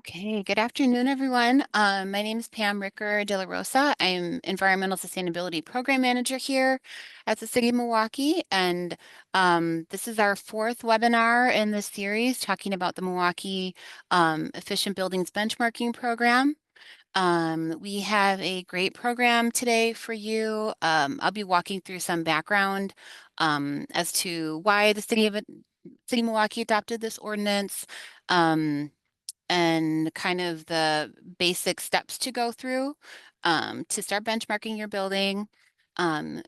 Okay, good afternoon, everyone. My name is Pam Ricker de la Rosa. I'm Environmental Sustainability Program Manager here at the City of Milwaukee, and this is our fourth webinar in this series talking about the Milwaukee Efficient Buildings Benchmarking Program. We have a great program today for you. I'll be walking through some background as to why the City of Milwaukee adopted this ordinance. And kind of the basic steps to go through to start benchmarking your building. Um,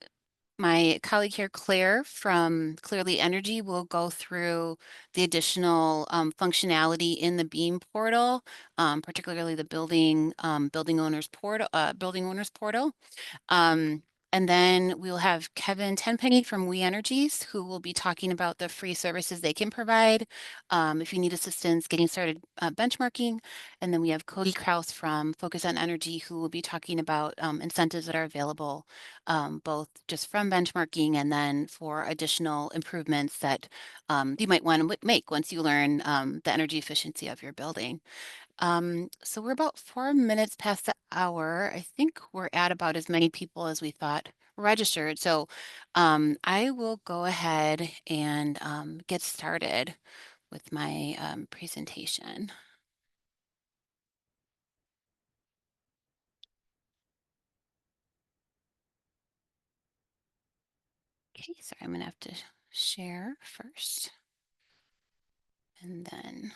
my colleague here, Claire from Clearly Energy, will go through the additional functionality in the Beam portal, particularly the building owners portal. Um, and then we'll have Kevin Tenpenny from We Energies, who will be talking about the free services they can provide if you need assistance getting started benchmarking. And then we have Cody Kraus from Focus on Energy, who will be talking about incentives that are available, both just from benchmarking and then for additional improvements that you might want to make once you learn the energy efficiency of your building. So we're about 4 minutes past the hour. I think we're at about as many people as we thought registered. So I will go ahead and get started with my presentation. Okay, so I'm gonna have to share first and then.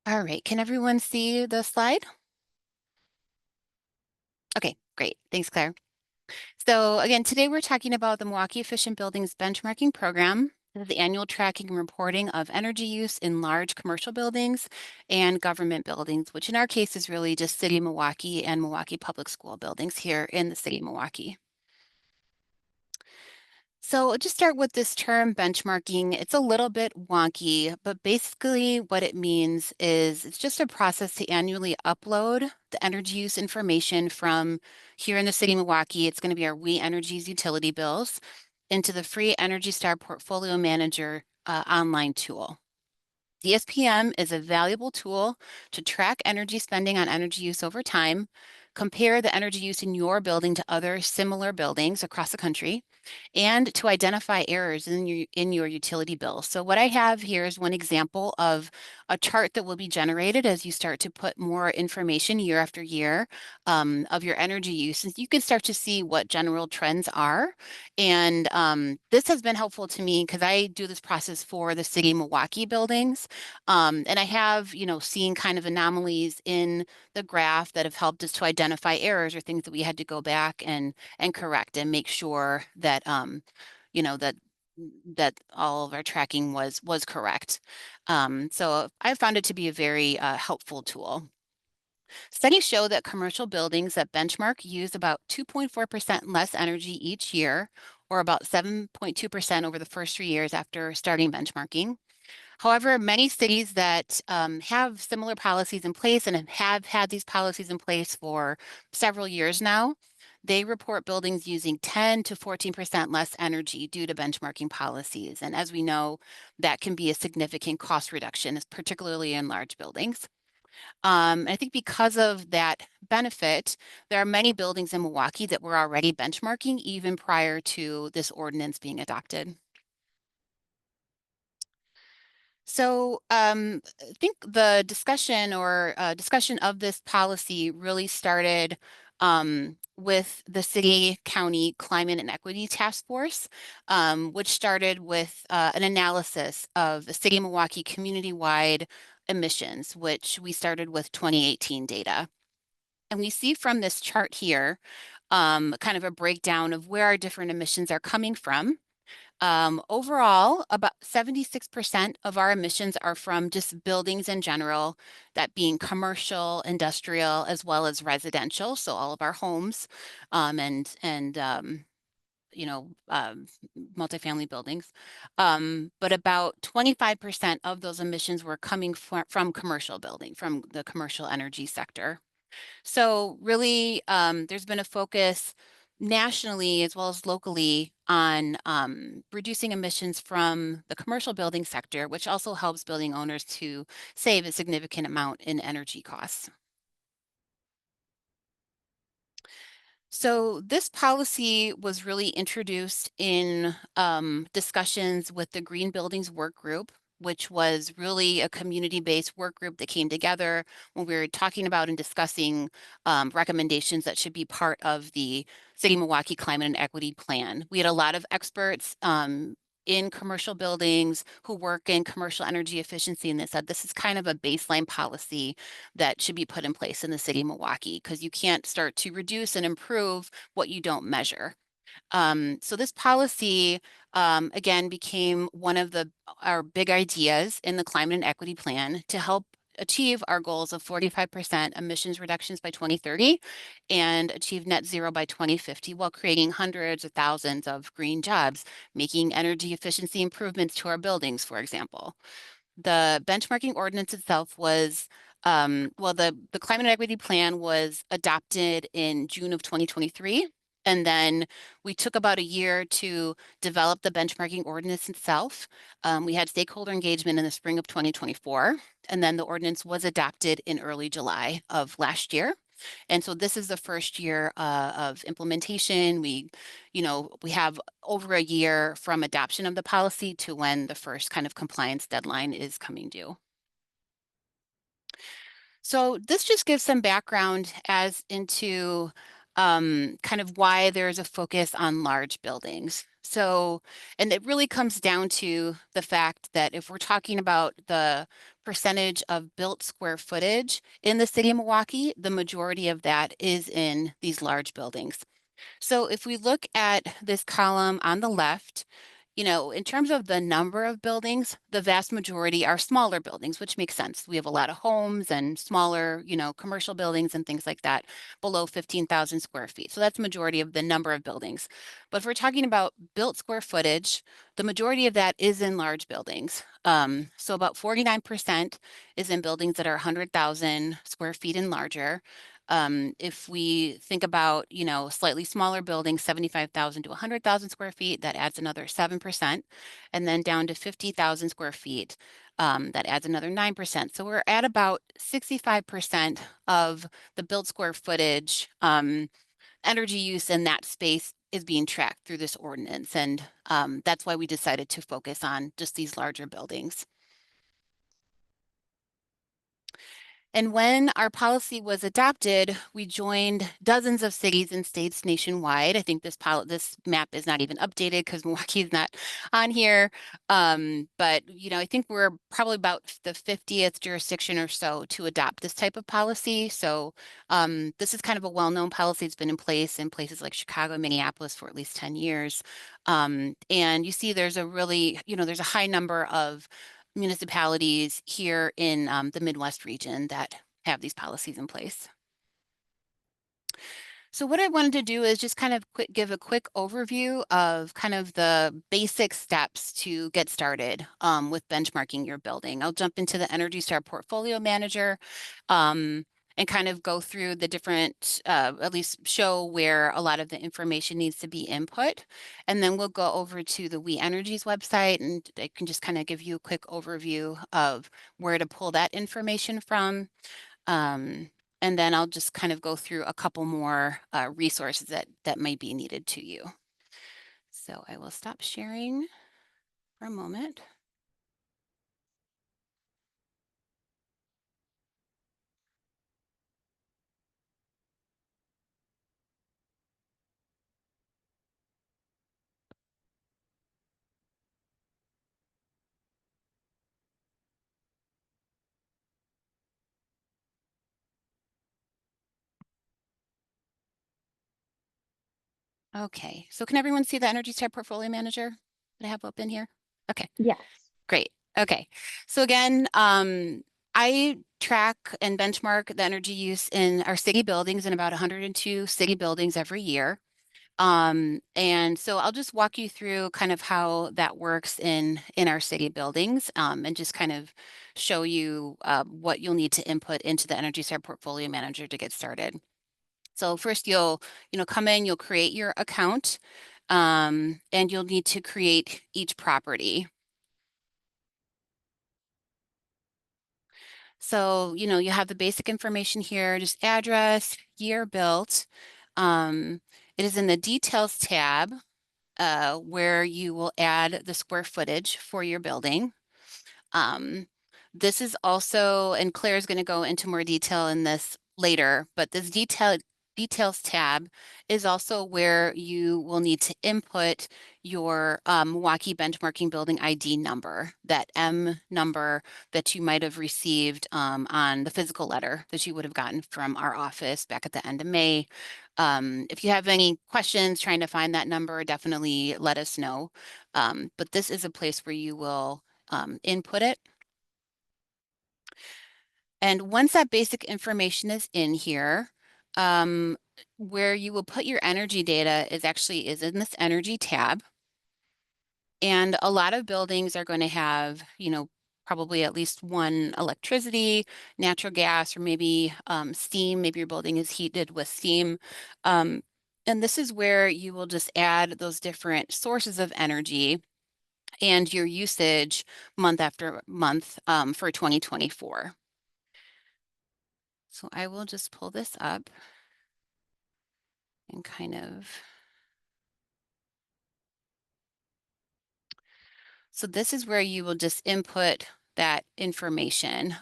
All right, can everyone see the slide? Okay, great. Thanks, Claire. So again, today we're talking about the Milwaukee Efficient Buildings Benchmarking Program. This is the annual tracking and reporting of energy use in large commercial buildings and government buildings, which in our case is really just City of Milwaukee and Milwaukee Public School buildings here in the City of Milwaukee. So I'll just start with this term benchmarking. It's a little bit wonky, but basically what it means is it's just a process to annually upload the energy use information from here in the city of Milwaukee. It's going to be our We Energies utility bills into the free Energy Star Portfolio Manager online tool. The SPM is a valuable tool to track energy spending on energy use over time, compare the energy use in your building to other similar buildings across the country, and to identify errors in your utility bill. So what I have here is one example of a chart that will be generated as you start to put more information year after year of your energy use. And you can start to see what general trends are. And this has been helpful to me because I do this process for the City of Milwaukee buildings. And I have, seen kind of anomalies in the graph that have helped us to identify errors or things that we had to go back and correct and make sure that you know that that all of our tracking was correct. So I found it to be a very helpful tool. Studies show that commercial buildings that benchmark use about 2.4% less energy each year, or about 7.2% over the first 3 years after starting benchmarking. However, many cities that have similar policies in place and have had these policies in place for several years now, they report buildings using 10 to 14% less energy due to benchmarking policies. And as we know, that can be a significant cost reduction, particularly in large buildings. I think because of that benefit, there are many buildings in Milwaukee that were already benchmarking even prior to this ordinance being adopted. So I think the discussion of this policy really started with the City County Climate and Equity Task Force, which started with an analysis of the City of Milwaukee community-wide emissions, which we started with 2018 data. And we see from this chart here kind of a breakdown of where our different emissions are coming from. Overall, about 76% of our emissions are from just buildings in general, that being commercial, industrial, as well as residential. So all of our homes and multifamily buildings. But about 25% of those emissions were coming from commercial building, from the commercial energy sector. So really, there's been a focus nationally as well as locally on reducing emissions from the commercial building sector, which also helps building owners to save a significant amount in energy costs. So this policy was really introduced in discussions with the Green Buildings Work Group, which was really a community-based work group that came together when we were talking about and discussing recommendations that should be part of the City of Milwaukee Climate and Equity Plan. We had a lot of experts in commercial buildings who work in commercial energy efficiency, and they said this is kind of a baseline policy that should be put in place in the city of Milwaukee because you can't start to reduce and improve what you don't measure. So this policy, again, became one of our big ideas in the Climate and Equity Plan to help achieve our goals of 45% emissions reductions by 2030 and achieve net zero by 2050 while creating hundreds of thousands of green jobs, making energy efficiency improvements to our buildings, for example. The benchmarking ordinance itself was, well, the climate equity plan was adopted in June of 2023. And then we took about a year to develop the benchmarking ordinance itself. We had stakeholder engagement in the spring of 2024, and then the ordinance was adopted in early July of last year. And so this is the first year of implementation. We have over a year from adoption of the policy to when the first kind of compliance deadline is coming due. So this just gives some background as into kind of why there's a focus on large buildings. So, and it really comes down to the fact that if we're talking about the percentage of built square footage in the city of Milwaukee, the majority of that is in these large buildings. So if we look at this column on the left, in terms of the number of buildings, the vast majority are smaller buildings, which makes sense. We have a lot of homes and smaller, commercial buildings and things like that below 15,000 square feet. So that's the majority of the number of buildings. But if we're talking about built square footage, the majority of that is in large buildings. So about 49% is in buildings that are 100,000 square feet and larger. If we think about, slightly smaller buildings, 75,000 to 100,000 square feet, that adds another 7%. And then down to 50,000 square feet, that adds another 9%. So we're at about 65% of the built square footage energy use in that space is being tracked through this ordinance. And that's why we decided to focus on just these larger buildings. And when our policy was adopted, we joined dozens of cities and states nationwide. I think this map is not even updated because Milwaukee is not on here. But I think we're probably about the 50th jurisdiction or so to adopt this type of policy. So this is kind of a well-known policy. It's been in place in places like Chicago, Minneapolis for at least 10 years. And you see there's there's a high number of municipalities here in the Midwest region that have these policies in place. So what I wanted to do is just kind of give a quick overview of kind of the basic steps to get started with benchmarking your building. I'll jump into the Energy Star Portfolio Manager and kind of go through the different, at least show where a lot of the information needs to be input. And then we'll go over to the We Energies website, and I can just kind of give you a quick overview of where to pull that information from. And then I'll just kind of go through a couple more resources that might be needed to you. So I will stop sharing for a moment. Okay, so can everyone see the Energy Star Portfolio Manager that I have open here? Okay. Yes. Great. Okay. So again, I track and benchmark the energy use in our city buildings in about 102 city buildings every year. And so I'll just walk you through kind of how that works in our city buildings, and just kind of show you what you'll need to input into the Energy Star Portfolio Manager to get started. So first you'll come in, you'll create your account, and you'll need to create each property. So, you have the basic information here, just address, year built. Um, it is in the details tab, where you will add the square footage for your building. Um, this is also, and Claire is going to go into more detail in this later, but this details tab is also where you will need to input your Milwaukee benchmarking building ID number, that M number that you might have received on the physical letter that you would have gotten from our office back at the end of May. If you have any questions trying to find that number, definitely let us know. But this is a place where you will input it. And once that basic information is in here, um, where you will put your energy data is in this energy tab. And a lot of buildings are going to have, probably at least one electricity, natural gas, or maybe steam. Maybe your building is heated with steam. Um, and this is where you will just add those different sources of energy and your usage month after month for 2024. So I will just pull this up and kind of, so this is where you will just input that information.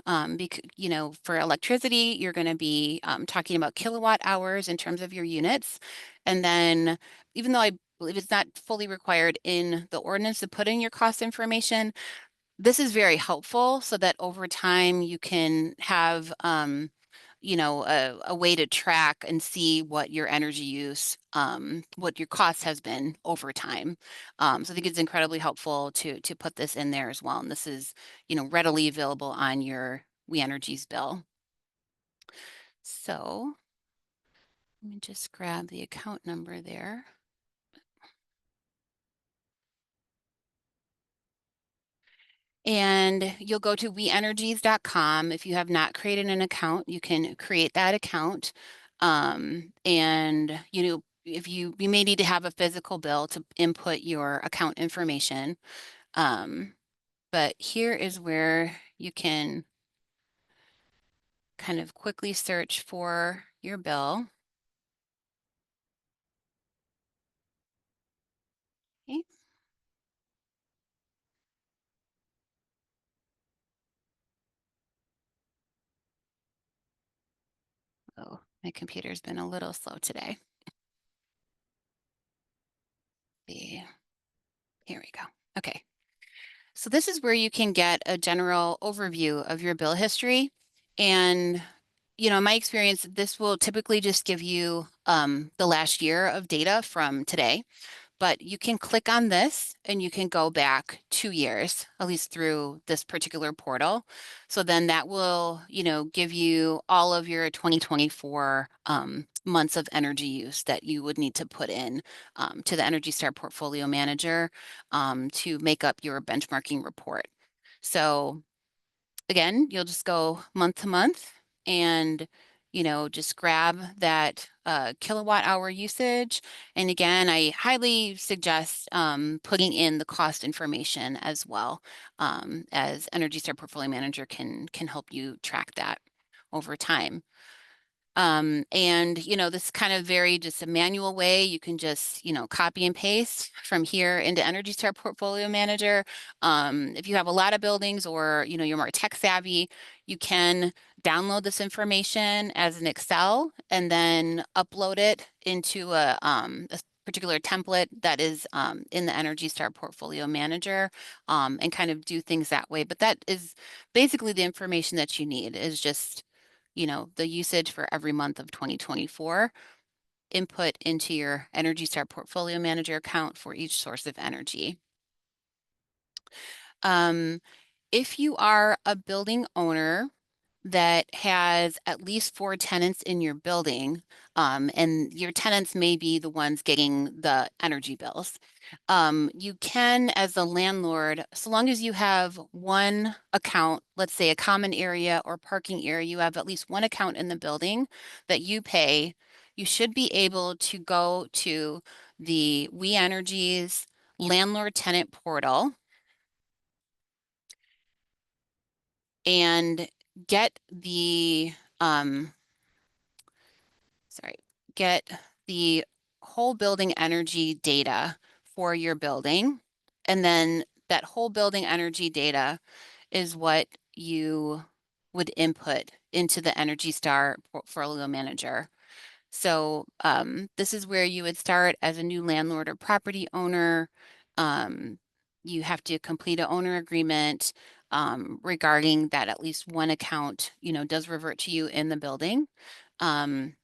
For electricity, you're going to be talking about kilowatt hours in terms of your units. And then even though I believe it's not fully required in the ordinance to put in your cost information, this is very helpful so that over time you can have a way to track and see what your energy use, what your cost has been over time. So I think it's incredibly helpful to put this in there as well. And this is, readily available on your We Energies bill. So let me just grab the account number there. And you'll go to weenergies.com. If you have not created an account, you can create that account. And if you may need to have a physical bill to input your account information. But here is where you can kind of quickly search for your bill. Okay. Oh, my computer's been a little slow today. Here we go. Okay. So this is where you can get a general overview of your bill history. And, in my experience, this will typically just give you the last year of data from today. But you can click on this and you can go back 2 years, at least through this particular portal. So then that will, give you all of your 2024 months of energy use that you would need to put in to the Energy Star Portfolio Manager to make up your benchmarking report. So again, you'll just go month to month and, just grab that kilowatt hour usage. And again, I highly suggest putting in the cost information as well, as Energy Star Portfolio Manager can help you track that over time. And, this is kind of very just a manual way. You can just, copy and paste from here into Energy Star Portfolio Manager. If you have a lot of buildings or, you're more tech savvy, you can download this information as an Excel and then upload it into a particular template that is in the Energy Star Portfolio Manager, and kind of do things that way. But that is basically the information that you need is just the usage for every month of 2024, input into your Energy Star Portfolio Manager account for each source of energy. If you are a building owner that has at least 4 tenants in your building, and your tenants may be the ones getting the energy bills. You can, as a landlord, so long as you have one account, let's say a common area or parking area, you have at least one account in the building that you pay, you should be able to go to the We Energies landlord tenant portal and get the sorry, get the whole building energy data for your building. And then that whole building energy data is what you would input into the Energy Star portfolio manager. So this is where you would start as a new landlord or property owner. Um, you have to complete an owner agreement regarding that at least one account, does revert to you in the building. And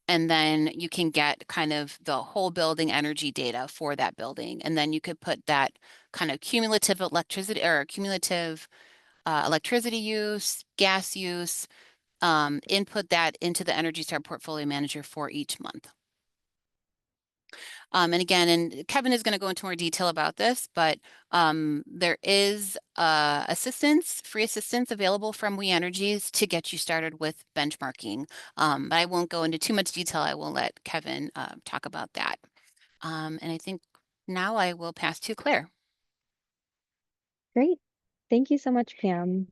then you can get kind of the whole building energy data for that building. And then you could put that kind of cumulative electricity use, gas use, input that into the Energy Star portfolio manager for each month. And again, and Kevin is going to go into more detail about this, but there is free assistance available from We Energies to get you started with benchmarking. But I won't go into too much detail. I will let Kevin talk about that. And I think now I will pass to Claire. Great. Thank you so much, Pam.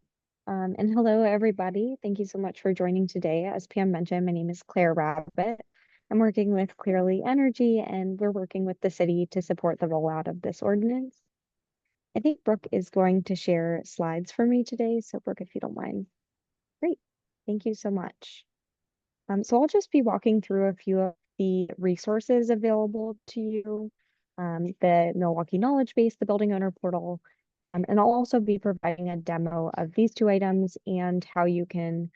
And hello, everybody. Thank you so much for joining today. As Pam mentioned, my name is Claire Rabbit. I'm working with Clearly Energy, and we're working with the city to support the rollout of this ordinance. I think Brooke is going to share slides for me today. So Brooke, if you don't mind. Great. Thank you so much. So I'll just be walking through a few of the resources available to you, the Milwaukee Knowledge Base, the Building Owner Portal, and I'll also be providing a demo of these two items and how you can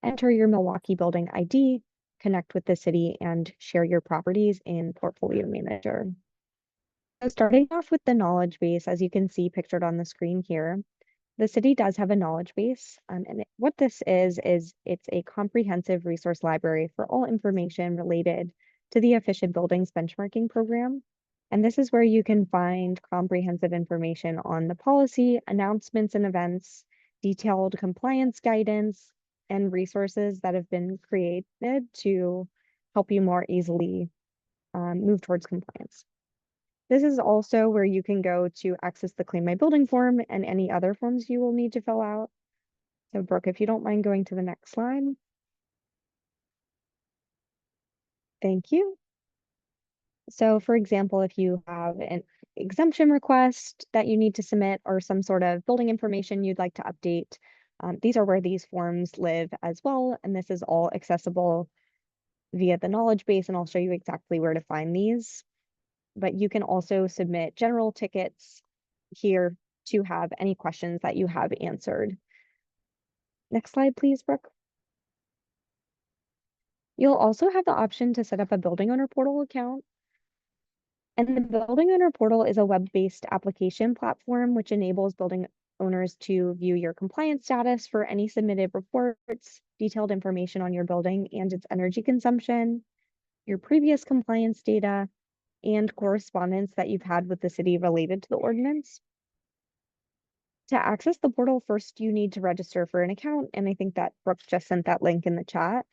enter your Milwaukee building ID, connect with the city, and share your properties in Portfolio Manager. So starting off with the knowledge base, as you can see pictured on the screen here, the city does have a knowledge base. What this is it's a comprehensive resource library for all information related to the Efficient Buildings Benchmarking Program. And this is where you can find comprehensive information on the policy, announcements and events, detailed compliance guidance, and resources that have been created to help you more easily move towards compliance. This is also where you can go to access the Claim My Building form and any other forms you will need to fill out. So Brooke, if you don't mind going to the next slide. Thank you. So for example, if you have an exemption request that you need to submit or some sort of building information you'd like to update, these are where these forms live as well. And this is all accessible via the knowledge base, and I'll show you exactly where to find these. But you can also submit general tickets here to have any questions that you have answered. Next slide, please, Brooke. You'll also have the option to set up a building owner portal account. And the building owner portal is a web-based application platform which enables building owners to view your compliance status for any submitted reports, detailed information on your building and its energy consumption, your previous compliance data, and correspondence that you've had with the city related to the ordinance. To access the portal, first you need to register for an account, and I think that Brooke just sent that link in the chat.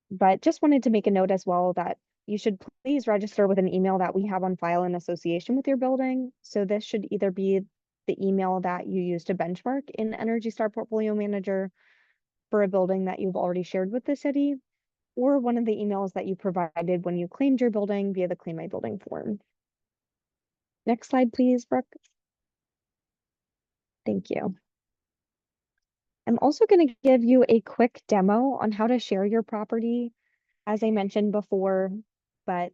But just wanted to make a note as well that you should please register with an email that we have on file in association with your building. So this should either be the email that you use to benchmark in Energy Star Portfolio Manager for a building that you've already shared with the city, or one of the emails that you provided when you claimed your building via the Claim My Building form. Next slide, please, Brooke. Thank you. I'm also going to give you a quick demo on how to share your property, as I mentioned before, but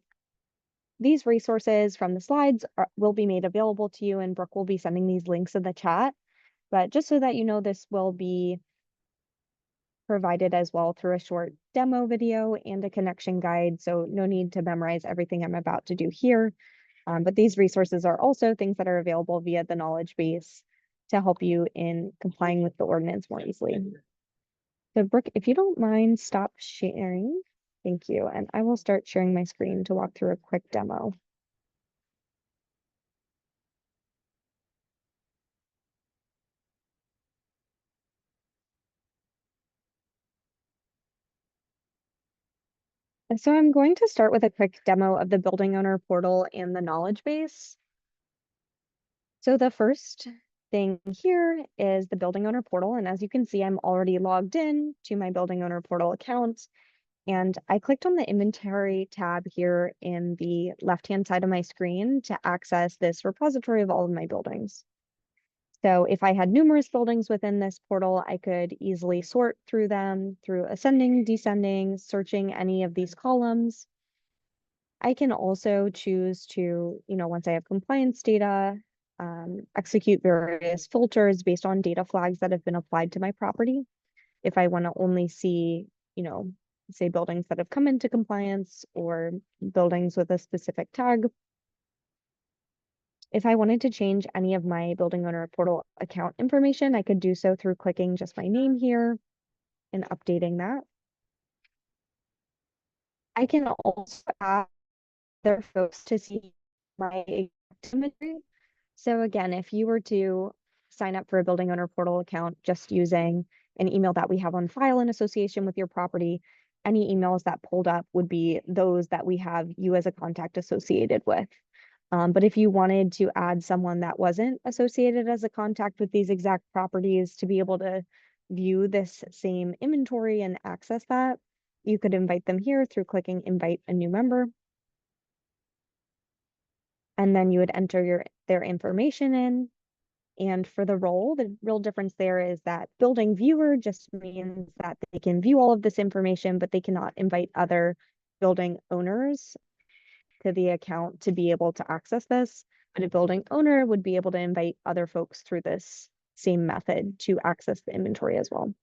these resources from the slides will be made available to you, and Brooke will be sending these links in the chat. But just so that you know, this will be provided as well through a short demo video and a connection guide. So no need to memorize everything I'm about to do here. But these resources are also things that are available via the knowledge base to help you in complying with the ordinance more easily. So Brooke, if you don't mind, stop sharing. Thank you. And I will start sharing my screen to walk through a quick demo. And so I'm going to start with a quick demo of the building owner portal and the knowledge base. So the first thing here is the building owner portal. And as you can see, I'm already logged in to my building owner portal account. And I clicked on the inventory tab here in the left-hand side of my screen to access this repository of all of my buildings. So if I had numerous buildings within this portal, I could easily sort through them through ascending, descending, searching any of these columns. I can also choose to, once I have compliance data, execute various filters based on data flags that have been applied to my property. If I want to only see, you know, say buildings that have come into compliance or buildings with a specific tag. If I wanted to change any of my building owner portal account information, I could do so through clicking just my name here and updating that. I can also add other folks to see my exact imagery. So again, if you were to sign up for a building owner portal account just using an email that we have on file in association with your property, any emails that pulled up would be those that we have you as a contact associated with. But if you wanted to add someone that wasn't associated as a contact with these exact properties to be able to view this same inventory and access that, you could invite them here through clicking invite a new member. And then you would enter their information in. And for the role, the real difference there is that building viewer just means that they can view all of this information, but they cannot invite other building owners to the account to be able to access this. But a building owner would be able to invite other folks through this same method to access the inventory as well.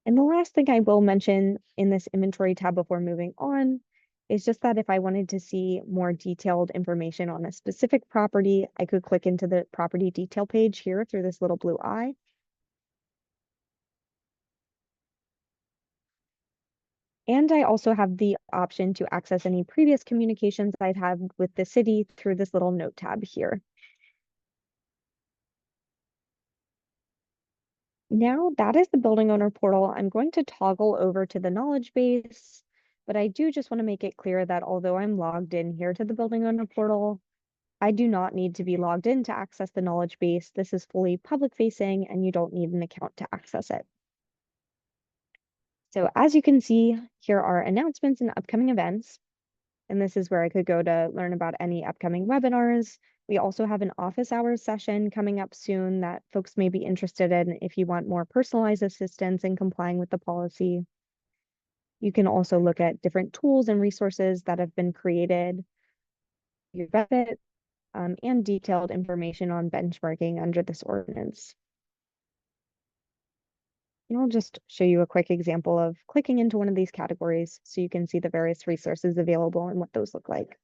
And the last thing I will mention in this inventory tab before moving on is just that if I wanted to see more detailed information on a specific property, I could click into the property detail page here through this little blue eye. And I also have the option to access any previous communications I've had with the city through this little note tab here. Now that is the building owner portal. I'm going to toggle over to the knowledge base, but I do just want to make it clear that although I'm logged in here to the building owner portal, I do not need to be logged in to access the knowledge base. This is fully public facing and you don't need an account to access it. So as you can see, here are announcements and upcoming events. And this is where I could go to learn about any upcoming webinars. We also have an office hours session coming up soon that folks may be interested in if you want more personalized assistance in complying with the policy. You can also look at different tools and resources that have been created, your benefit, and detailed information on benchmarking under this ordinance. And I'll just show you a quick example of clicking into one of these categories so you can see the various resources available and what those look like.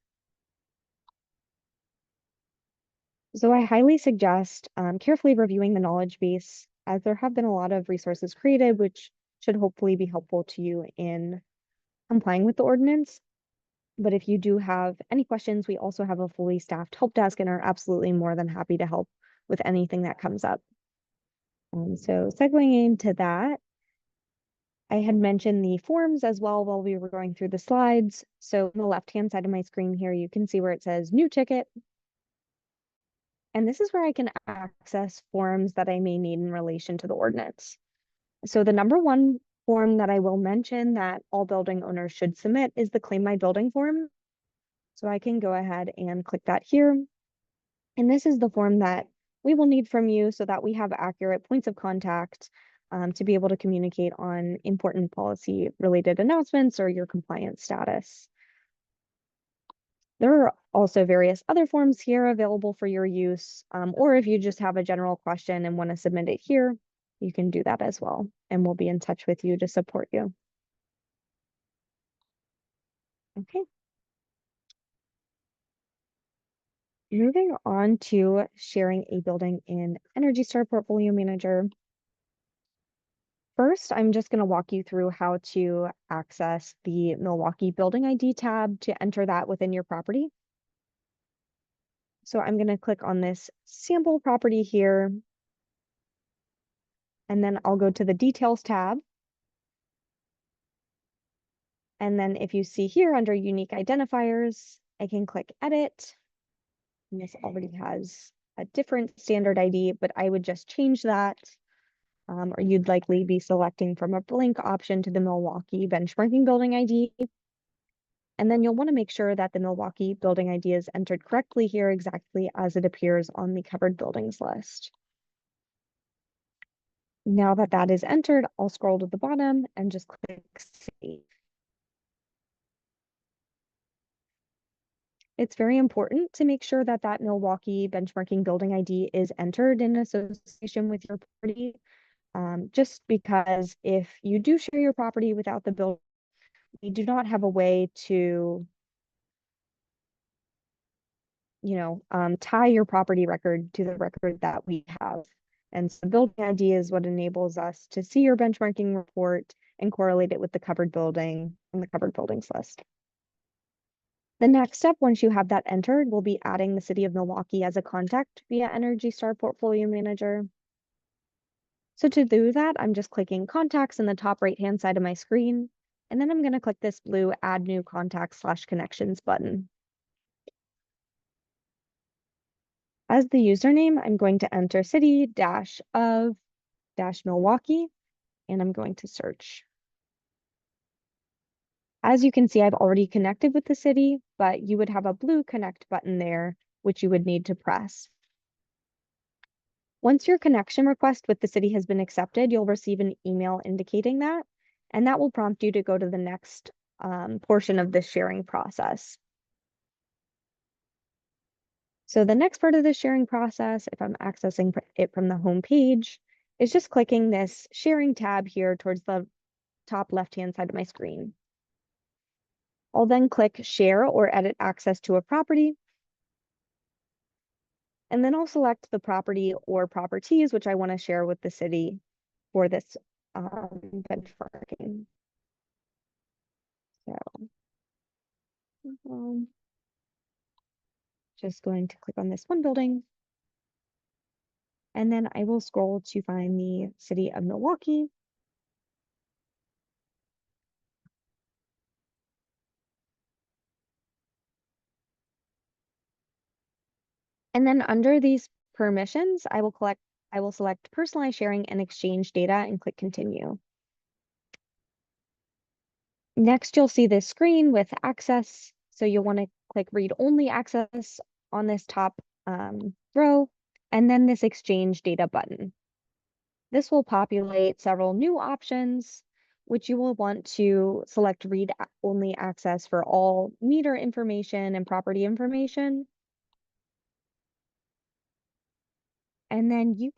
So I highly suggest carefully reviewing the knowledge base, as there have been a lot of resources created, which should hopefully be helpful to you in complying with the ordinance. But if you do have any questions, we also have a fully staffed help desk and are absolutely more than happy to help with anything that comes up. So segueing into that, I had mentioned the forms as well while we were going through the slides. So on the left-hand side of my screen here, you can see where it says new ticket. And this is where I can access forms that I may need in relation to the ordinance. So the number one form that I will mention that all building owners should submit is the Claim My Building form. So I can go ahead and click that here. And this is the form that we will need from you so that we have accurate points of contact to be able to communicate on important policy related announcements or your compliance status. There are also various other forms here available for your use, or if you just have a general question and want to submit it here, you can do that as well, and we'll be in touch with you to support you. Okay. Moving on to sharing a building in Energy Star Portfolio Manager. First, I'm just going to walk you through how to access the Milwaukee Building ID tab to enter that within your property. So I'm going to click on this sample property here, and then I'll go to the Details tab. And then if you see here under Unique Identifiers, I can click Edit. And this already has a different standard ID, but I would just change that. Or you'd likely be selecting from a blank option to the Milwaukee Benchmarking Building ID. And then you'll want to make sure that the Milwaukee Building ID is entered correctly here, exactly as it appears on the covered buildings list. Now that that is entered, I'll scroll to the bottom and just click Save. It's very important to make sure that that Milwaukee Benchmarking Building ID is entered in association with your property, just because if you do share your property without the building, we do not have a way to, tie your property record to the record that we have. And so the building ID is what enables us to see your benchmarking report and correlate it with the covered building on the covered buildings list. The next step, once you have that entered, will be adding the city of Milwaukee as a contact via Energy Star Portfolio Manager. So to do that, I'm just clicking contacts in the top right-hand side of my screen, and then I'm going to click this blue add new contacts/connections button. As the username, I'm going to enter city-of-Milwaukee, and I'm going to search. As you can see, I've already connected with the city, but you would have a blue connect button there, which you would need to press. Once your connection request with the city has been accepted, you'll receive an email indicating that, and that will prompt you to go to the next portion of the sharing process. So the next part of the sharing process, if I'm accessing it from the home page, is just clicking this sharing tab here towards the top left-hand side of my screen. I'll then click share or edit access to a property. And then I'll select the property or properties which I want to share with the city for this benchmarking. So just going to click on this one building. And then I will scroll to find the city of Milwaukee. And then under these permissions, I will select personalized sharing and exchange data and click continue. Next, you'll see this screen with access. So you'll want to click read only access on this top row, and then this exchange data button. This will populate several new options, which you will want to select read only access for all meter information and property information. And then you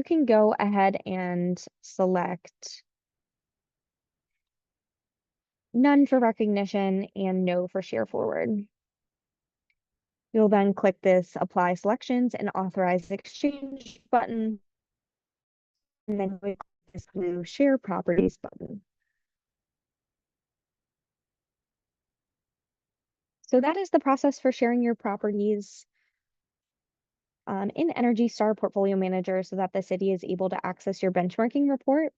can go ahead and select none for recognition and no for share forward. You'll then click this apply selections and authorize exchange button, and then click this blue share properties button. So that is the process for sharing your properties in Energy Star Portfolio Manager so that the city is able to access your benchmarking report.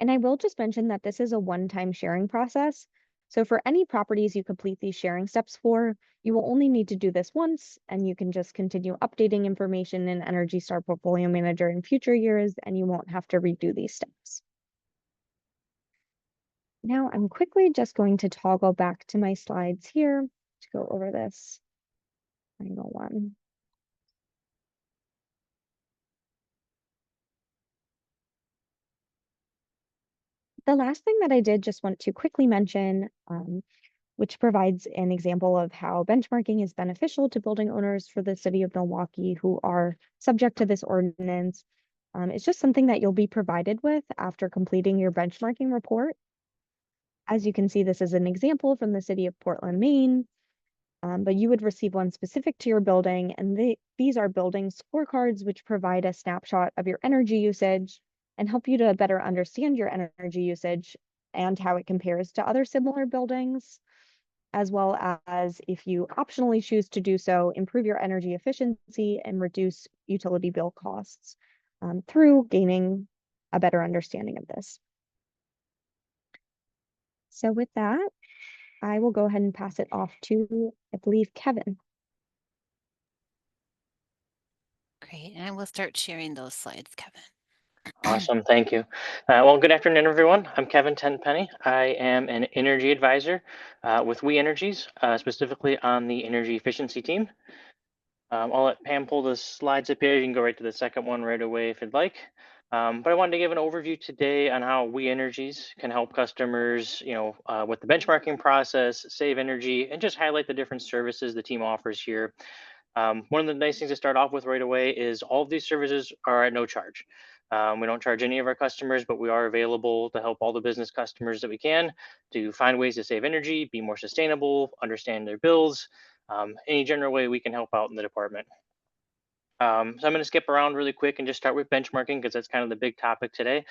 And I will just mention that this is a one-time sharing process. So for any properties you complete these sharing steps for, you will only need to do this once, and you can just continue updating information in Energy Star Portfolio Manager in future years, and you won't have to redo these steps. Now I'm quickly just going to toggle back to my slides here to go over this final one. The last thing that I did just want to quickly mention, which provides an example of how benchmarking is beneficial to building owners for the city of Milwaukee who are subject to this ordinance. It's just something that you'll be provided with after completing your benchmarking report. As you can see, this is an example from the city of Portland, Maine. but you would receive one specific to your building, and these are building scorecards which provide a snapshot of your energy usage and help you to better understand your energy usage and how it compares to other similar buildings, as well as, if you optionally choose to do so, improve your energy efficiency and reduce utility bill costs through gaining a better understanding of this. So with that, I will go ahead and pass it off to, I believe, Kevin. Great. And I will start sharing those slides, Kevin. Awesome, thank you. Well, good afternoon, everyone. I'm Kevin Tenpenny. I am an energy advisor with We Energies, specifically on the energy efficiency team. I'll let Pam pull the slides up here. You can go right to the second one right away if you'd like. But I wanted to give an overview today on how We Energies can help customers, with the benchmarking process, save energy, and just highlight the different services the team offers here. One of the nice things to start off with right away is all of these services are at no charge. We don't charge any of our customers, but we are available to help all the business customers that we can to find ways to save energy, be more sustainable, understand their bills, any general way we can help out in the department. So I'm going to skip around really quick and just start with benchmarking because that's kind of the big topic today.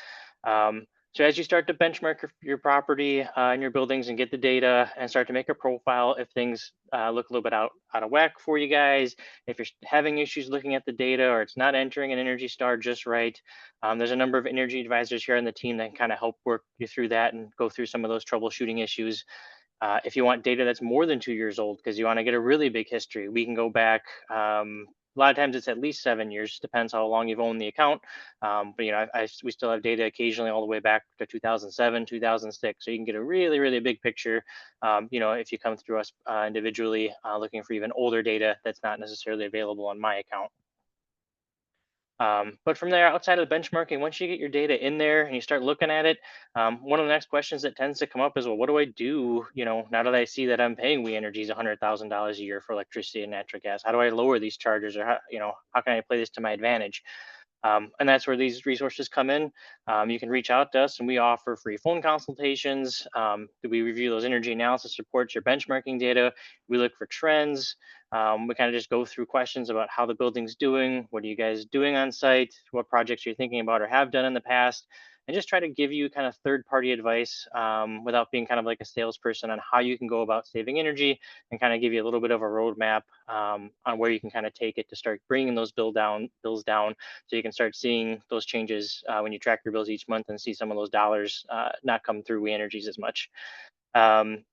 So as you start to benchmark your property and your buildings and get the data and start to make a profile, if things look a little bit out of whack for you guys, if you're having issues looking at the data or it's not entering an Energy Star just right, there's a number of energy advisors here on the team that can kind of help work you through that and go through some of those troubleshooting issues. If you want data that's more than 2 years old, because you want to get a really big history, we can go back. A lot of times it's at least 7 years, depends how long you've owned the account. But we still have data occasionally all the way back to 2007, 2006. So you can get a really, really big picture. If you come through us individually looking for even older data that's not necessarily available on my account. But from there, outside of the benchmarking, once you get your data in there and you start looking at it, one of the next questions that tends to come up is, well, what do I do? Now that I see that I'm paying We Energies $100,000 a year for electricity and natural gas, how do I lower these charges, or how can I play this to my advantage? And that's where these resources come in. You can reach out to us, and we offer free phone consultations. We review those energy analysis reports, your benchmarking data. We look for trends. We kind of just go through questions about how the building's doing, what are you guys doing on site, what projects you're thinking about or have done in the past, and just try to give you kind of third-party advice without being kind of like a salesperson on how you can go about saving energy, and kind of give you a little bit of a roadmap on where you can kind of take it to start bringing those bills down, so you can start seeing those changes when you track your bills each month and see some of those dollars not come through We Energies as much. Um,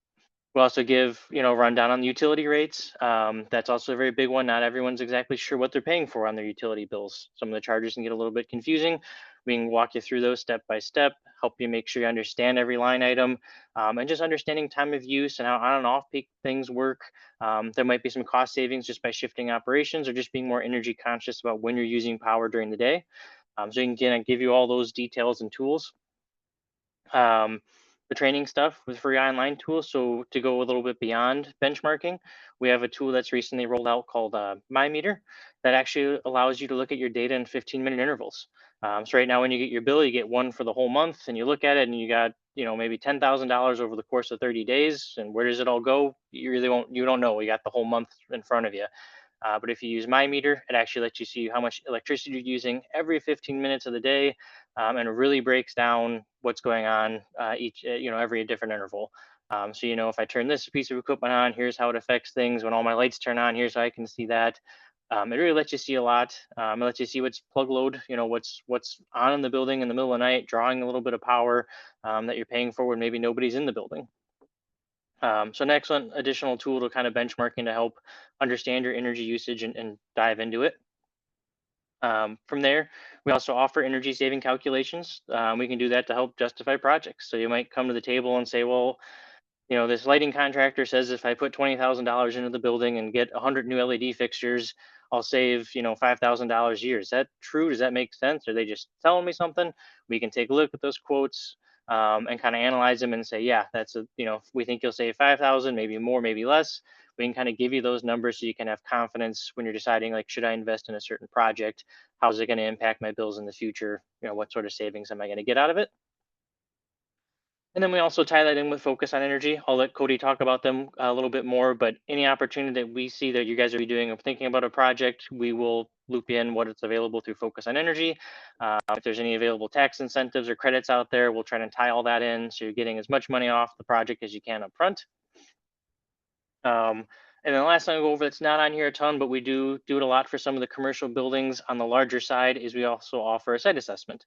We'll also give, rundown on the utility rates. That's also a very big one. Not everyone's exactly sure what they're paying for on their utility bills. Some of the charges can get a little bit confusing. We can walk you through those step by step, help you make sure you understand every line item, and just understanding time of use and how on and off peak things work. There might be some cost savings just by shifting operations or just being more energy conscious about when you're using power during the day. So you can give you all those details and tools. um, the training stuff with free online tools. So to go a little bit beyond benchmarking, we have a tool that's recently rolled out called My Meter that actually allows you to look at your data in 15-minute intervals. So right now, when you get your bill, you get one for the whole month, and you look at it, and you got maybe $10,000 over the course of 30 days. And where does it all go? You don't know. You got the whole month in front of you. But if you use My Meter, it actually lets you see how much electricity you're using every 15 minutes of the day, and it really breaks down what's going on every different interval. So if I turn this piece of equipment on, here's how it affects things. When all my lights turn on, here's how I can see that. It really lets you see a lot. It lets you see what's plug load, what's on in the building in the middle of the night, drawing a little bit of power that you're paying for when maybe nobody's in the building. So an excellent additional tool to kind of benchmarking to help understand your energy usage and dive into it. From there, we also offer energy saving calculations. We can do that to help justify projects. So you might come to the table and say, well, this lighting contractor says if I put $20,000 into the building and get 100 new LED fixtures, I'll save, $5,000 a year. Is that true? Does that make sense? Are they just telling me something? We can take a look at those quotes and kind of analyze them and say, yeah, we think you'll save 5,000, maybe more, maybe less. We can kind of give you those numbers so you can have confidence when you're deciding, like, should I invest in a certain project? How's it going to impact my bills in the future? What sort of savings am I going to get out of it? And then we also tie that in with focus on energy. I'll let Cody talk about them a little bit more, but any opportunity that we see that you guys are doing or thinking about a project, we will loop in what it's available through focus on energy. If there's any available tax incentives or credits out there, we'll try to tie all that in so you're getting as much money off the project as you can up front. And then the last thing I'll go over that's not on here a ton, but we do it a lot for some of the commercial buildings on the larger side, is we also offer a site assessment.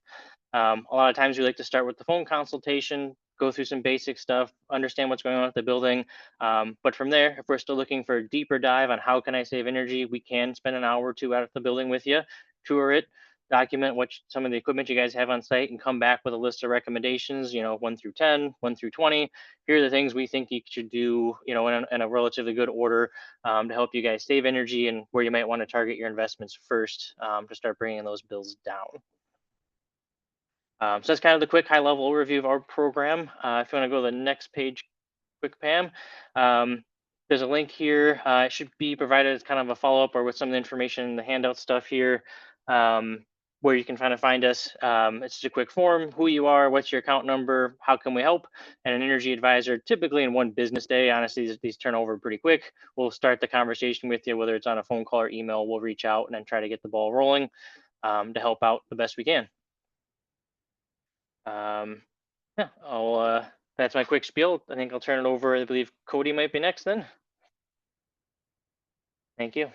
A lot of times we like to start with the phone consultation, go through some basic stuff, understand what's going on with the building. But from there, if we're still looking for a deeper dive on how can I save energy, we can spend an hour or two out at the building with you, tour it, document what some of the equipment you guys have on site, and come back with a list of recommendations, 1 through 10, 1 through 20. Here are the things we think you should do, in a relatively good order, to help you guys save energy, and where you might want to target your investments first, to start bringing those bills down. So that's kind of the quick high level overview of our program. If you want to go to the next page, quick, Pam, there's a link here. It should be provided as kind of a follow up or with some of the information, the handout stuff here, where you can kind of find us. It's just a quick form: who you are, what's your account number, how can we help, and an energy advisor. Typically in one business day, honestly, these turn over pretty quick. We'll start the conversation with you, whether it's on a phone call or email. We'll reach out and then try to get the ball rolling, to help out the best we can. Yeah, that's my quick spiel. I think I'll turn it over. I believe Cody might be next then. Thank you.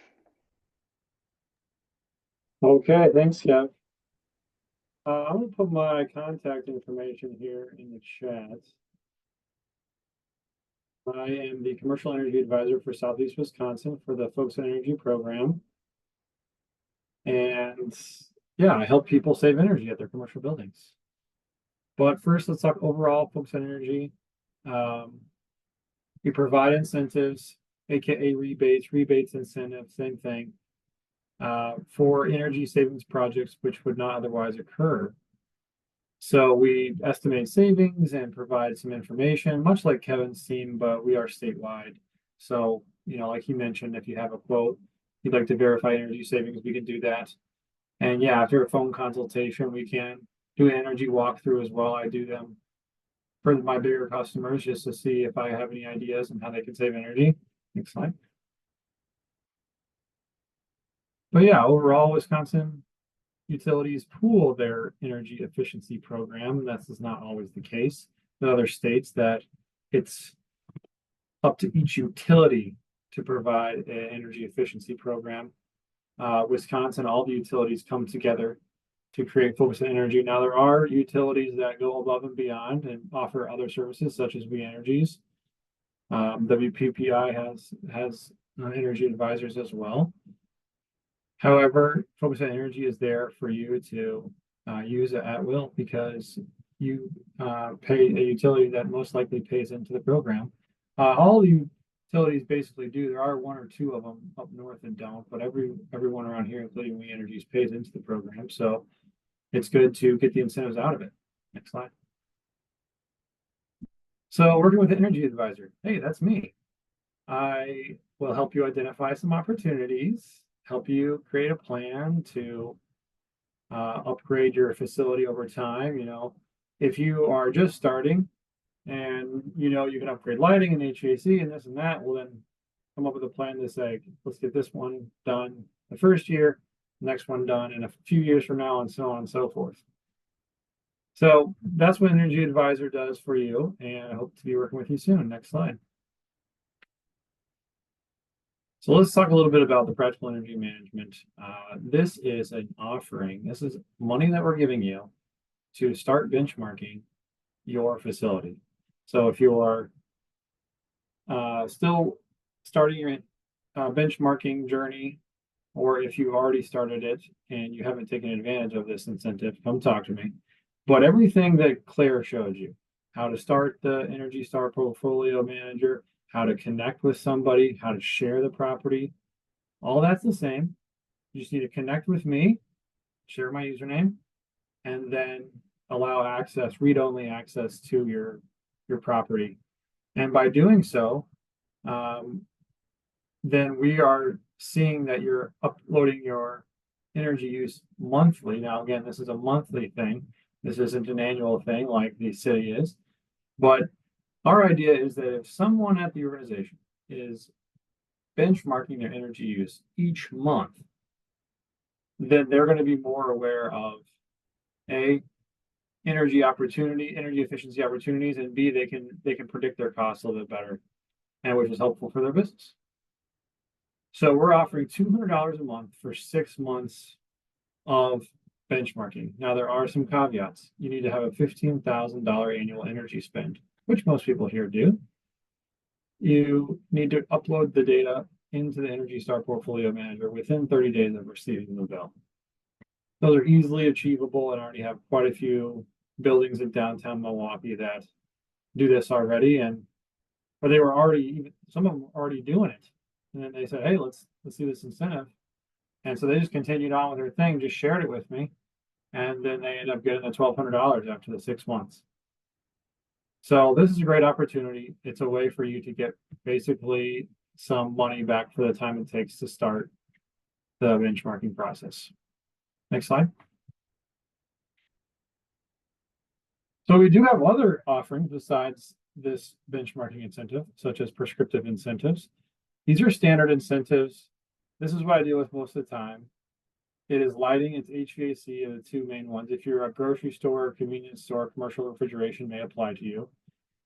Okay, thanks, Kev. I'm gonna put my contact information here in the chat. I am the Commercial Energy Advisor for Southeast Wisconsin for the Focus on Energy program. And yeah, I help people save energy at their commercial buildings. But first, let's talk overall Focus on Energy. We provide incentives, aka rebates, incentives, same thing, for energy savings projects which would not otherwise occur. So we estimate savings and provide some information, much like Kevin's team, but we are statewide. So, like he mentioned, if you have a quote, you'd like to verify energy savings, we can do that. And yeah, after a phone consultation, we can do an energy walkthrough as well. I do them for my bigger customers just to see if I have any ideas on how they can save energy. Next slide. But yeah, overall, Wisconsin utilities pool their energy efficiency program. This is not always the case. In other states, that it's up to each utility to provide an energy efficiency program. Wisconsin, all the utilities come together to create Focus on Energy. Now, there are utilities that go above and beyond and offer other services, such as We Energies. WPPI has energy advisors as well. However, Focus on Energy is there for you to use it at will, because you pay a utility that most likely pays into the program. All the utilities basically do. There are one or two of them up north and don't, but everyone around here, including We Energies, pays into the program. So it's good to get the incentives out of it. Next slide. So working with an energy advisor. Hey, that's me. I will help you identify some opportunities, help you create a plan to upgrade your facility over time. If you are just starting and you can upgrade lighting and HVAC and this and that, well, then come up with a plan to say, let's get this one done the first year, next one done in a few years from now, and so on and so forth. So that's what an energy advisor does for you, and I hope to be working with you soon. Next slide. So let's talk a little bit about the practical energy management. This is an offering. This is money that we're giving you to start benchmarking your facility. So if you are still starting your benchmarking journey, or if you've already started it and you haven't taken advantage of this incentive, come talk to me. But everything that Claire showed you, how to start the Energy Star Portfolio Manager, how to connect with somebody, how to share the property, all that's the same. You just need to connect with me, share my username, and then allow access, read-only access to your property. And by doing so, then we are seeing that you're uploading your energy use monthly. Now, again, this is a monthly thing. This isn't an annual thing like the city is. But our idea is that if someone at the organization is benchmarking their energy use each month, then they're going to be more aware of A, energy efficiency opportunities, and B, they can predict their costs a little bit better, and which is helpful for their business. So we're offering $200 a month for 6 months of benchmarking. Now there are some caveats. You need to have a $15,000 annual energy spend, which most people here do. You need to upload the data into the Energy Star Portfolio Manager within 30 days of receiving the bill. Those are easily achievable, and I already have quite a few buildings in downtown Milwaukee that do this already, or they were already, some of them were already doing it. And then they said, hey, let's do this incentive. And so they just continued on with their thing, just shared it with me. And then they ended up getting the $1,200 after the 6 months. So this is a great opportunity. It's a way for you to get basically some money back for the time it takes to start the benchmarking process. Next slide. So we do have other offerings besides this benchmarking incentive, such as prescriptive incentives. These are standard incentives. This is what I deal with most of the time. It is lighting, it's HVAC are the two main ones. If you're a grocery store, convenience store, commercial refrigeration may apply to you.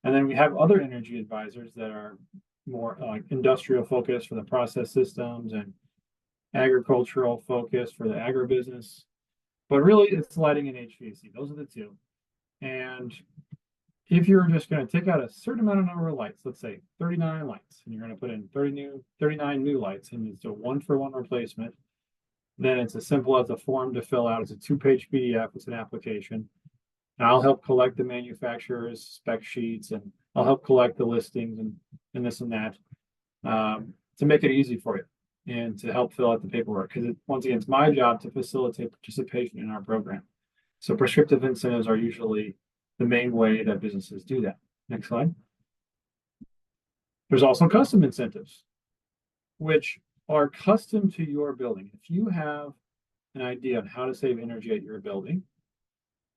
And then we have other energy advisors that are more industrial focused for the process systems and agricultural focus for the agribusiness. But really, it's lighting and HVAC. Those are the two. And if you're just going to take out a certain amount of number of lights, let's say 39 lights, and you're going to put in 39 new lights, and it's a 1-for-1 replacement, then it's as simple as a form to fill out. It's a 2-page PDF. It's an application. And I'll help collect the manufacturer's spec sheets, and I'll help collect the listings and this and that to make it easy for you and to help fill out the paperwork. Because once again, it's my job to facilitate participation in our program. So prescriptive incentives are usually the main way that businesses do that. Next slide. There's also custom incentives, which are custom to your building. If you have an idea on how to save energy at your building,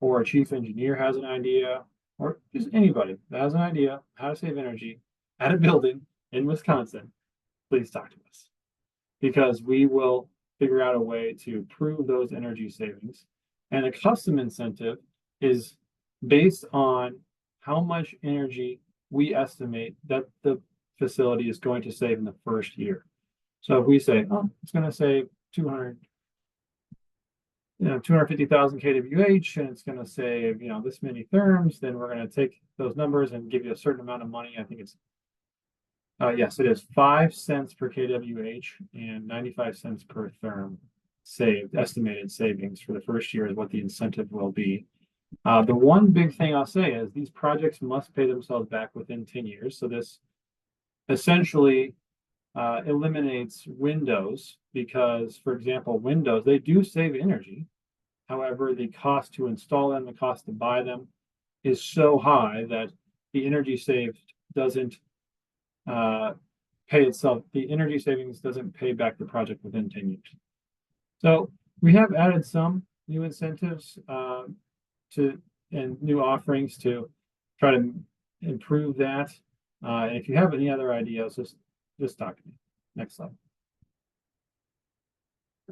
or a chief engineer has an idea, or just anybody that has an idea how to save energy at a building in Wisconsin, please talk to us, because we will figure out a way to prove those energy savings. And a custom incentive is based on how much energy we estimate that the facility is going to save in the first year. So if we say, oh, it's going to save 250,000 kWh, and it's going to save, this many therms, then we're going to take those numbers and give you a certain amount of money. I think it's, yes, it is 5 cents per kWh and 95 cents per therm saved, estimated savings for the first year is what the incentive will be. The one big thing I'll say is these projects must pay themselves back within 10 years. So this essentially eliminates windows because, for example, windows, they do save energy. However, the cost to install them, the cost to buy them is so high that the energy saved doesn't pay itself. The energy savings doesn't pay back the project within 10 years. So we have added some new incentives and new offerings to try to improve that. And if you have any other ideas, just talk to me. Next slide.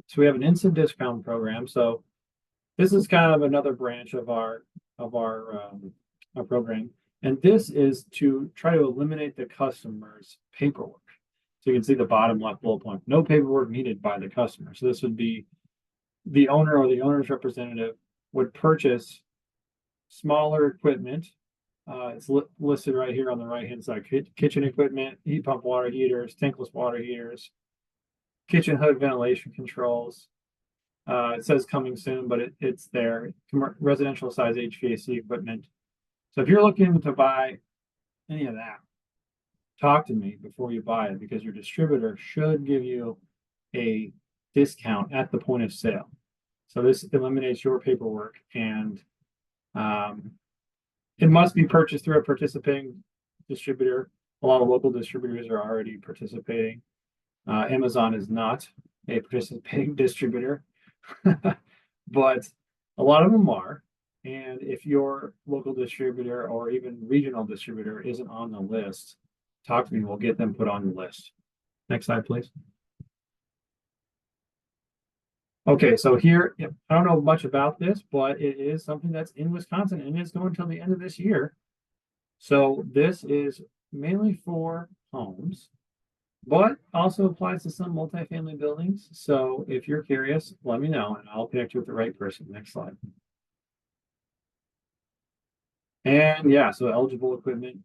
So we have an instant discount program. So this is kind of another branch of our program, and this is to try to eliminate the customer's paperwork. So you can see the bottom left bullet point: no paperwork needed by the customer. So this would be the owner or the owner's representative would purchase smaller equipment. It's listed right here on the right hand side: kitchen equipment, heat pump water heaters, tankless water heaters, kitchen hood ventilation controls. It says coming soon, but it's there. Residential size HVAC equipment. So if you're looking to buy any of that, talk to me before you buy it, because your distributor should give you a discount at the point of sale. So this eliminates your paperwork, and it must be purchased through a participating distributor. A lot of local distributors are already participating. Amazon is not a participating distributor, but a lot of them are. And if your local distributor or even regional distributor isn't on the list, talk to me. We'll get them put on the list. Next slide, please. Okay, so here, I don't know much about this, but it is something that's in Wisconsin and it's going until the end of this year. So this is mainly for homes, but also applies to some multifamily buildings. So if you're curious, let me know and I'll connect you with the right person. Next slide. And yeah, so eligible equipment,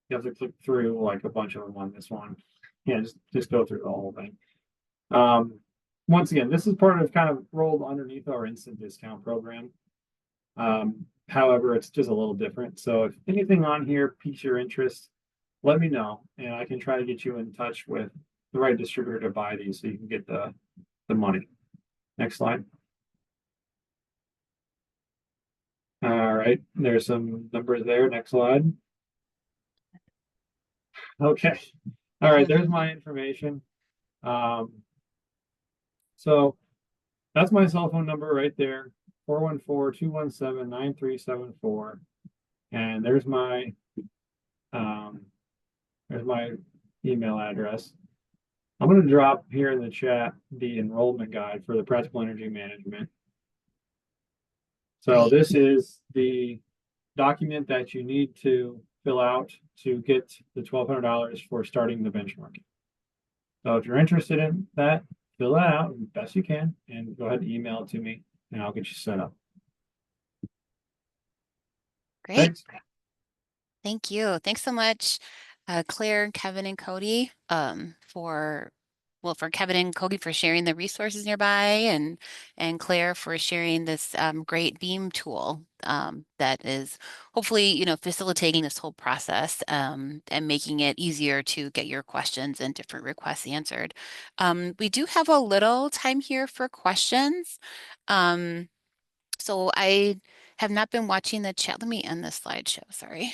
you have to click through like a bunch of them on this one. Yeah, just go through the whole thing. Once again, this is part of kind of rolled underneath our instant discount program. However, it's just a little different. So if anything on here piques your interest, let me know and I can try to get you in touch with the right distributor to buy these so you can get the money. Next slide. All right, there's some numbers there. Next slide. Okay. All right, there's my information. So that's my cell phone number right there, 414-217-9374. And there's my email address. I'm going to drop here in the chat the enrollment guide for the practical energy management. So Great. this is the document that you need to fill out to get the $1,200 for starting the benchmarking. So if you're interested in that, fill that out as best you can and go ahead and email it to me and I'll get you set up. Great. Thanks. Thank you. Thanks so much, Claire, Kevin, and Cody, for Kevin and Cody for sharing the resources nearby, and Claire for sharing this great Beam tool that is hopefully, facilitating this whole process and making it easier to get your questions and different requests answered. We do have a little time here for questions. So I have not been watching the chat. Let me end this slideshow. Sorry.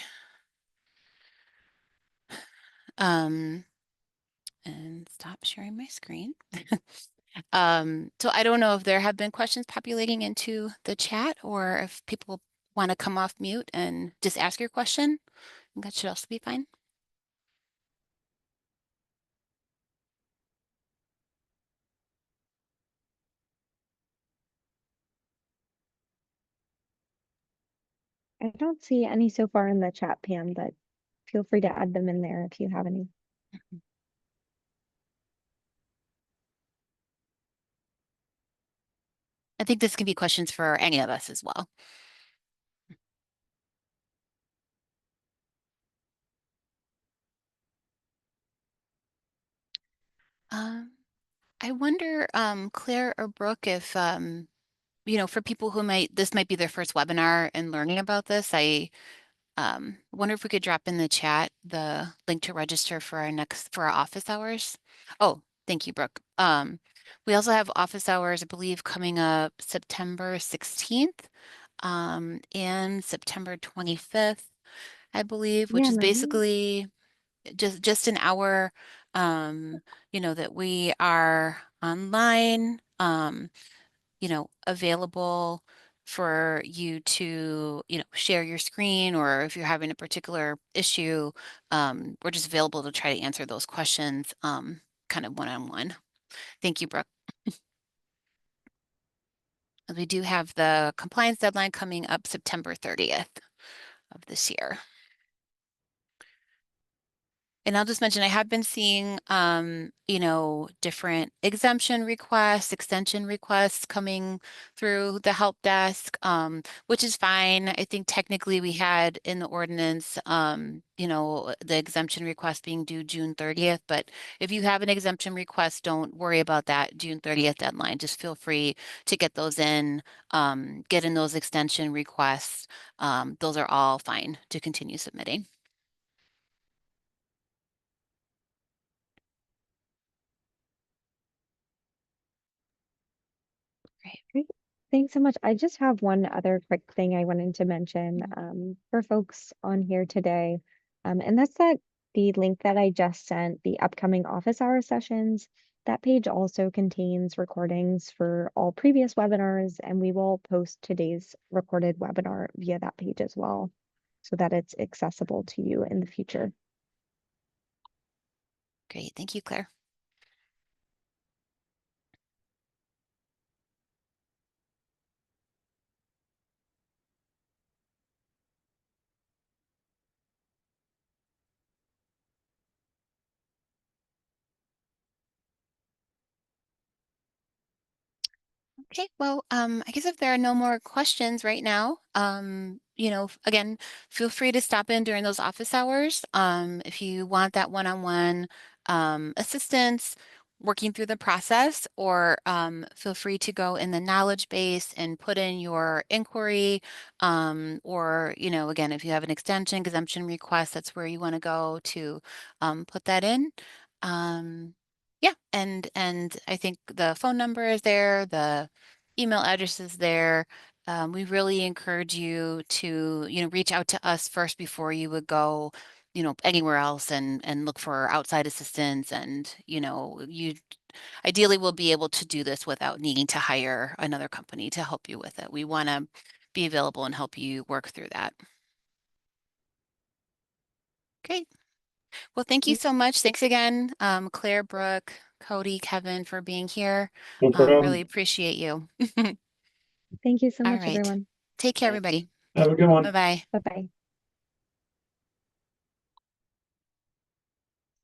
And stop sharing my screen. So I don't know if there have been questions populating into the chat or if people want to come off mute and just ask your question. That should also be fine. I don't see any so far in the chat, Pam, but feel free to add them in there if you have any. I think this can be questions for any of us as well. I wonder, Claire or Brooke, if for people who this might be their first webinar and learning about this, I wonder if we could drop in the chat the link to register for our office hours. Oh, thank you, Brooke. We also have office hours, I believe, coming up September 16th and September 25th, I believe, which Yeah, is nice. basically just an hour, that we are online, available for you to, share your screen, or if you're having a particular issue, we're just available to try to answer those questions, kind of one-on-one. Thank you, Brooke. We do have the compliance deadline coming up September 30th of this year. And I'll just mention, I have been seeing, different exemption requests, extension requests coming through the help desk, which is fine. I think technically we had in the ordinance, the exemption request being due June 30th. But if you have an exemption request, don't worry about that June 30th deadline. Just feel free to get those in, get in those extension requests. Those are all fine to continue submitting. Great. Thanks so much. I just have one other quick thing I wanted to mention for folks on here today. And that's that the link that I just sent, the upcoming office hour sessions, That page also contains recordings for all previous webinars, and we will post today's recorded webinar via that page as well, so that it's accessible to you in the future. Great. Thank you, Claire. Okay, well, I guess if there are no more questions right now, again, feel free to stop in during those office hours. If you want that one-on-one assistance working through the process, or feel free to go in the knowledge base and put in your inquiry, or, again, if you have an extension exemption request, that's where you want to go to put that in. Yeah, and I think the phone number is there, the email address is there. We really encourage you to, reach out to us first before you would go, anywhere else and look for outside assistance. And, you ideally will be able to do this without needing to hire another company to help you with it. We want to be available and help you work through that. Great. Well, thank you so much. Thanks again, Claire, Brooke, Cody, Kevin, for being here. No Really problem. appreciate you. Thank you so All much, right. everyone. Take care, Thanks. everybody. Have a good one. Bye-bye. Bye-bye.